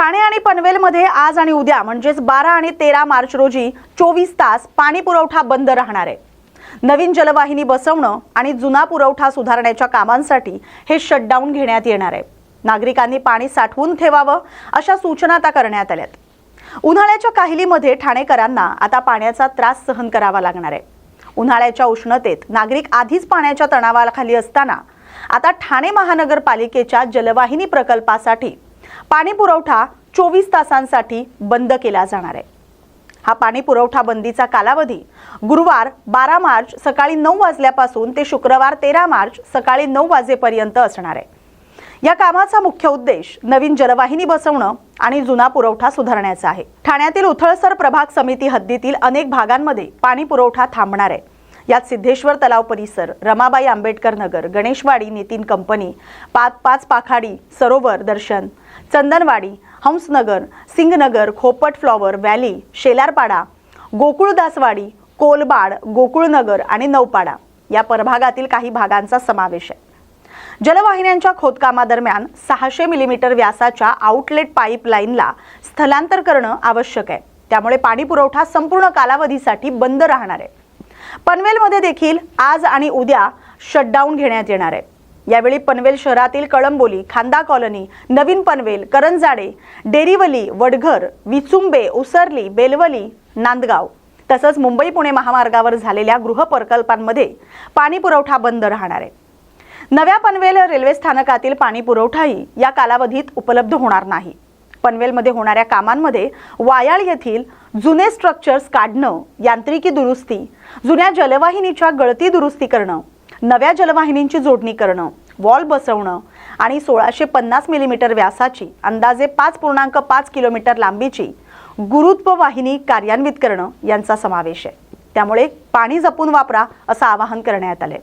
ठाणे आणि पनवेलमध्ये आज आणि उद्या म्हणजेच 12 आणि 13 मार्च रोजी 24 तास पाणी पुरवठा बंद राहणार आहे। नवीन जलवाहिनी बसवणं आणि जुना पुरवठा सुधारण्याच्या कामांसाठी हे शटडाऊन घेण्यात येणार आहे। नागरिकांनी पाणी साठवून ठेवावं अशा सूचना आता करण्यात आल्यात। उन्हाळ्याच्या काहिलीमध्ये ठाणेकरांना आता पाण्याचा त्रास सहन करावा लागणार आहे। उन्हाळ्याच्या उष्णतेत नागरिक आधीच पाण्याच्या तणावाखाली असताना आता ठाणे महानगरपालिकेच्या जलवाहिनी प्रकल्पासाठी पाणी पुरवठा 24 तासांसाठी बंद केला जाणार आहे। हा पाणी पुरवठा बंदीचा कालावधी गुरुवार 12 मार्च सकाळी 9 वाजल्यापासून ते शुक्रवार 13 मार्च सकाळी 9 वाजेपर्यंत असणार आहे। या कामाचा मुख्य उद्देश नवीन जलवाहिनी बसवणं आणि जुना पुरवठा सुधारण्याचा आहे। ठाण्यातील उथळसर प्रभाग समिती हद्दीतील अनेक भागांमध्ये पाणी पुरवठा थांबणार आहे। यात सिद्धेश्वर तलाव परिसर, रमाबाई आंबेडकर नगर, गणेशवाडी, नितीन कंपनी, पाच पाखाडी, सरोवर दर्शन, चंदनवाडी, हंसनगर, सिंगनगर, खोपट फ्लॉवर व्हॅली, शेलारपाडा, गोकुळदासवाडी, कोलबाड, गोकुळनगर आणि नौपाडा या प्रभागातील काही भागांचा समावेश आहे। जलवाहिन्यांच्या खोदकामादरम्यान 600 मिलीमीटर व्यासाच्या आउटलेट पाईपलाईनला स्थलांतर करणं आवश्यक आहे। त्यामुळे पाणी पुरवठा संपूर्ण कालावधीसाठी बंद राहणार आहे। पनवेलमध्ये देखील आज आणि उद्या शटडाऊन घेण्यात येणार आहे। यावेळी पनवेल शहरातील कळंबोली, खांदा कॉलनी, नवीन पनवेल, करंजाडे, डेरीवली, वडघर, विचुंबे, उसरली, बेलवली, नांदगाव तसंच मुंबई पुणे महामार्गावर झालेल्या गृह प्रकल्पांमध्ये पाणी पुरवठा बंद राहणार आहे। नव्या पनवेल रेल्वे स्थानकातील पाणी पुरवठाही या कालावधीत उपलब्ध होणार नाही। पनवेलमध्ये होणाऱ्या कामांमध्ये वायाळ येथील जुने स्ट्रक्चर्स काढणं, यांत्रिकी दुरुस्ती, जुन्या जलवाहिनीच्या गळती दुरुस्ती करणं, नव्या जलवाहिनींची जोडणी करणं, वॉल बसवणं आणि 1650 मिलीमीटर व्यासाची अंदाजे 5.5 किलोमीटर लांबीची गुरुत्व वाहिनी कार्यान्वित करणं यांचा समावेश आहे। त्यामुळे पाणी जपून वापरा असं आवाहन करण्यात आले।